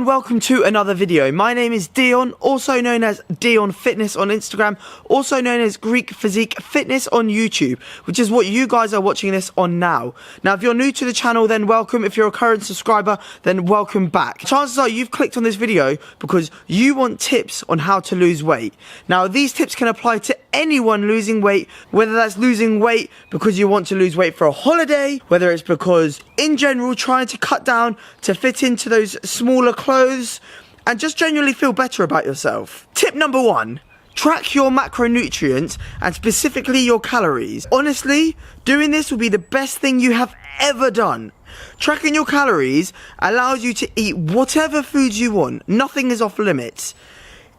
everyone, welcome to another video. My name is Dion, also known as Dion Fitness on Instagram, also known as Greek Physique Fitness on YouTube, which is what you guys are watching this on now. Now, if you're new to the channel, then welcome. If you're a current subscriber, then welcome back. Chances are you've clicked on this video because you want tips on how to lose weight. Now, these tips can apply to anyone losing weight, whether that's losing weight because you want to lose weight for a holiday, whether it's because in general trying to cut down to fit into those smaller clothes and just genuinely feel better about yourself. Tip number 1, track your macronutrients and specifically your calories. Honestly, doing this will be the best thing you have ever done. Tracking your calories allows you to eat whatever foods you want. Nothing is off limits.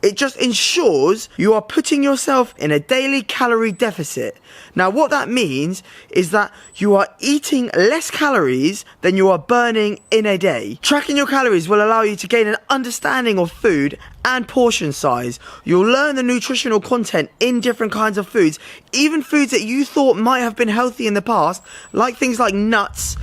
It just ensures you are putting yourself in a daily calorie deficit. Now, what that means is that you are eating less calories than you are burning in a day. Tracking your calories will allow you to gain an understanding of food and portion size. You'll learn the nutritional content in different kinds of foods, even foods that you thought might have been healthy in the past, like things like nuts,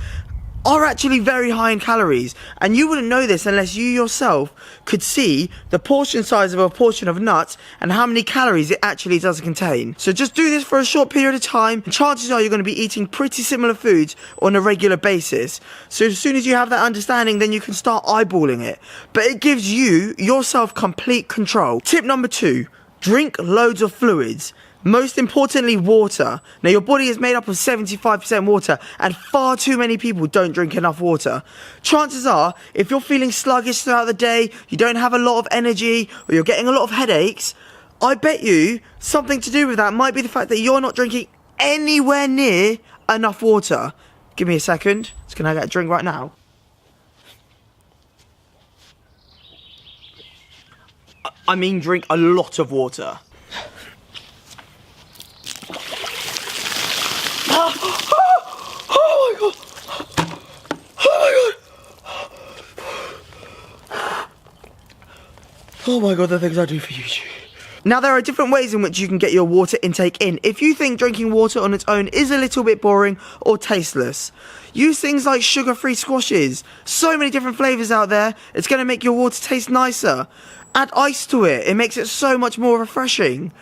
are actually very high in calories, and you wouldn't know this unless you yourself could see the portion size of a portion of nuts and how many calories it actually does contain. So just do this for a short period of time, and chances are you're going to be eating pretty similar foods on a regular basis. So as soon as you have that understanding, then you can start eyeballing it. But it gives you yourself complete control. Tip number 2, drink loads of fluids. Most importantly, water. Now, your body is made up of 75% water, and far too many people don't drink enough water. Chances are, if you're feeling sluggish throughout the day, you don't have a lot of energy, or you're getting a lot of headaches, I bet you something to do with that might be the fact that you're not drinking anywhere near enough water. Give me a second. Just gonna get a drink right now. I mean, drink a lot of water. Oh my god! Oh my god! Oh my god, the things I do for YouTube. Now, there are different ways in which you can get your water intake in. If you think drinking water on its own is a little bit boring or tasteless, use things like sugar-free squashes. So many different flavours out there, it's going to make your water taste nicer. Add ice to it, it makes it so much more refreshing.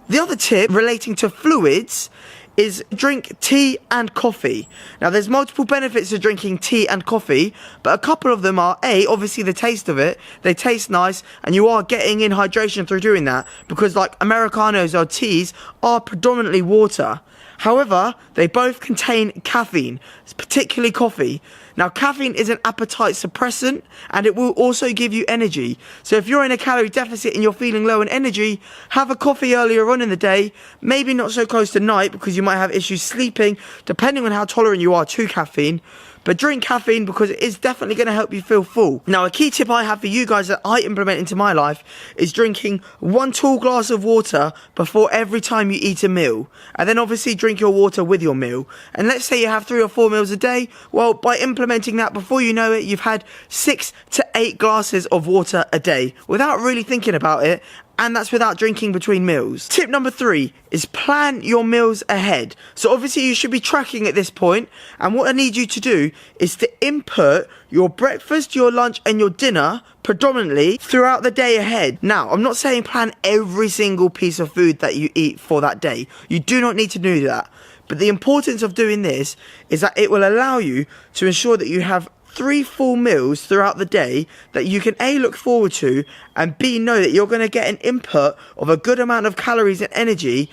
The other tip relating to fluids is drink tea and coffee. Now, there's multiple benefits to drinking tea and coffee, but a couple of them are, A, obviously the taste of it. They taste nice, and you are getting in hydration through doing that, because like Americanos or teas are predominantly water. However, they both contain caffeine, particularly coffee. Now, caffeine is an appetite suppressant, and it will also give you energy. So if you're in a calorie deficit and you're feeling low in energy, have a coffee earlier on in the day, maybe not so close to night because you might have issues sleeping, depending on how tolerant you are to caffeine. But drink caffeine because it is definitely going to help you feel full. Now, a key tip I have for you guys that I implement into my life is drinking 1 tall glass of water before every time you eat a meal. And then obviously drink your water with your meal. And let's say you have 3 or 4 meals a day. Well, by implementing that, before you know it, you've had 6 to 8 glasses of water a day without really thinking about it. And that's without drinking between meals. Tip number 3 is plan your meals ahead. So obviously you should be tracking at this point, and what I need you to do is to input your breakfast, your lunch and your dinner predominantly throughout the day ahead. Now, I'm not saying plan every single piece of food that you eat for that day. You do not need to do that. But the importance of doing this is that it will allow you to ensure that you have 3 full meals throughout the day that you can A, look forward to, and B, know that you're going to get an input of a good amount of calories and energy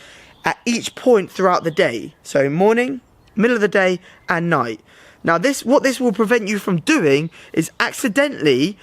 at each point throughout the day. So morning, middle of the day and night. Now, what this will prevent you from doing is accidentally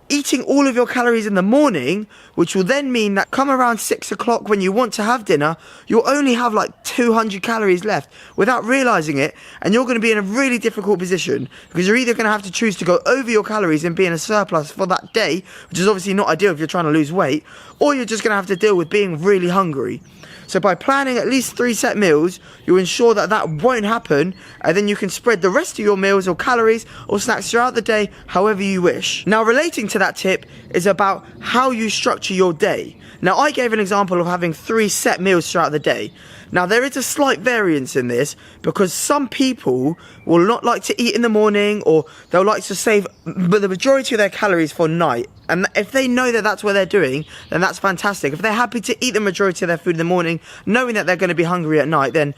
eating all of your calories in the morning, which will then mean that come around 6 o'clock when you want to have dinner, you'll only have like 200 calories left without realizing it, and you're going to be in a really difficult position because you're either going to have to choose to go over your calories and be in a surplus for that day, which is obviously not ideal if you're trying to lose weight, or you're just going to have to deal with being really hungry. So by planning at least 3 set meals, you'll ensure that that won't happen, and then you can spread the rest of your meals or calories or snacks throughout the day however you wish. Now, relating to that tip is about how you structure your day. Now, I gave an example of having 3 set meals throughout the day. Now there is a slight variance in this because some people will not like to eat in the morning, or they'll like to save the majority of their calories for night. And if they know that that's what they're doing, then that's fantastic. If they're happy to eat the majority of their food in the morning, knowing that they're going to be hungry at night, then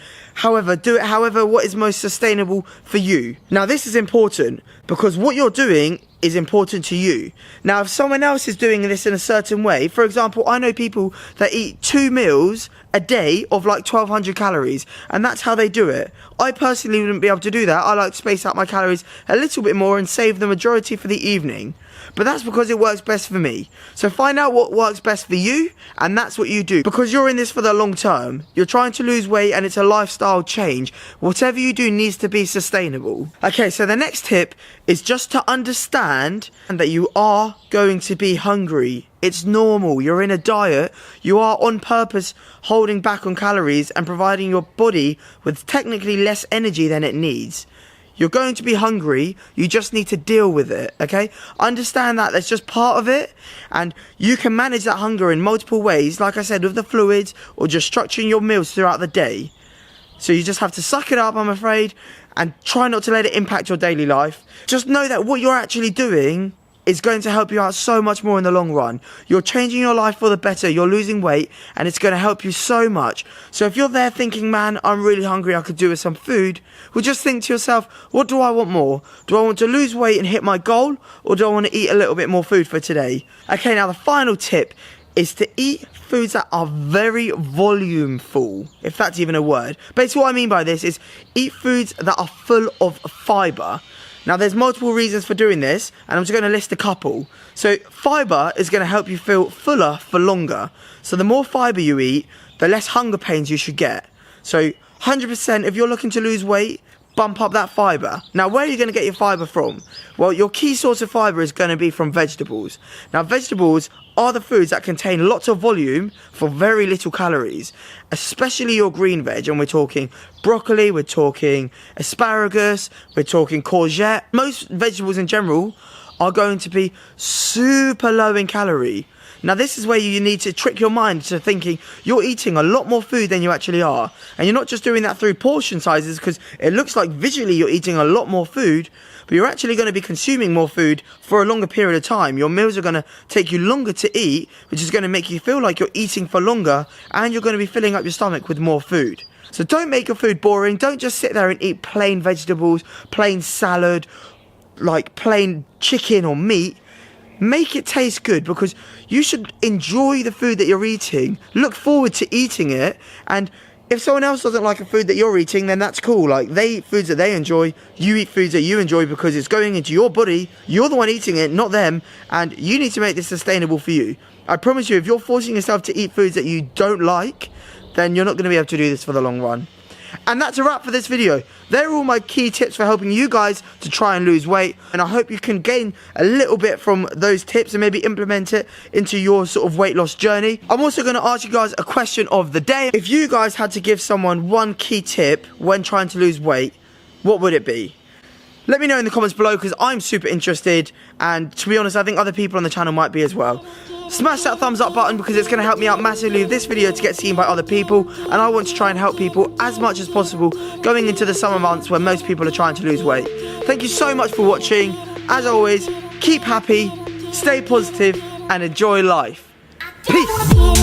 do it however what is most sustainable for you. Now this is important because what you're doing is important to you. Now if someone else is doing this in a certain way, for example, I know people that eat 2 meals a day of like 1200 calories, and that's how they do it. I personally wouldn't be able to do that. I like to space out my calories a little bit more and save the majority for the evening. But that's because it works best for me. So find out what works best for you, and that's what you do. Because you're in this for the long term. You're trying to lose weight and it's a lifestyle change. Whatever you do needs to be sustainable. Okay, so the next tip is just to understand that you are going to be hungry. It's normal. You're in a diet. You are on purpose holding back on calories and providing your body with technically less energy than it needs. You're going to be hungry, you just need to deal with it, okay? Understand that that's just part of it, and you can manage that hunger in multiple ways, like I said, with the fluids, or just structuring your meals throughout the day. So you just have to suck it up, I'm afraid, and try not to let it impact your daily life. Just know that what you're actually doing is going to help you out so much more in the long run. You're changing your life for the better, you're losing weight, and it's going to help you so much. So if you're there thinking, man, I'm really hungry, I could do with some food, well, just think to yourself, what do I want more? Do I want to lose weight and hit my goal, or do I want to eat a little bit more food for today? Okay, now the final tip is to eat foods that are very volumeful, if that's even a word. Basically what I mean by this is eat foods that are full of fibre. Now there's multiple reasons for doing this, and I'm just going to list a couple. So fibre is going to help you feel fuller for longer. So the more fibre you eat, the less hunger pains you should get. So 100% if you're looking to lose weight, bump up that fibre. Now where are you going to get your fibre from? Well, your key source of fibre is going to be from vegetables. Now vegetables are the foods that contain lots of volume for very little calories, especially your green veg, and we're talking broccoli, we're talking asparagus, we're talking courgette. Most vegetables in general are going to be super low in calorie. Now this is where you need to trick your mind to thinking you're eating a lot more food than you actually are. And you're not just doing that through portion sizes, because it looks like visually you're eating a lot more food, but you're actually going to be consuming more food for a longer period of time. Your meals are going to take you longer to eat, which is going to make you feel like you're eating for longer, and you're going to be filling up your stomach with more food. So don't make your food boring. Don't just sit there and eat plain vegetables, plain salad, like plain chicken or meat. Make it taste good, because you should enjoy the food that you're eating. Look forward to eating it, and if someone else doesn't like a food that you're eating, then that's cool. Like, they eat foods that they enjoy, you eat foods that you enjoy, because it's going into your body. You're the one eating it, not them, and you need to make this sustainable for you. I promise you, if you're forcing yourself to eat foods that you don't like, then you're not going to be able to do this for the long run. And that's a wrap for this video. They're all my key tips for helping you guys to try and lose weight, and I hope you can gain a little bit from those tips and maybe implement it into your sort of weight loss journey. I'm also going to ask you guys a question of the day. If you guys had to give someone one key tip when trying to lose weight, what would it be? Let me know in the comments below, because I'm super interested, and to be honest, I think other people on the channel might be as well. Smash that thumbs up button, because it's going to help me out massively with this video to get seen by other people, and I want to try and help people as much as possible going into the summer months where most people are trying to lose weight. Thank you so much for watching. As always, keep happy, stay positive, and enjoy life. Peace!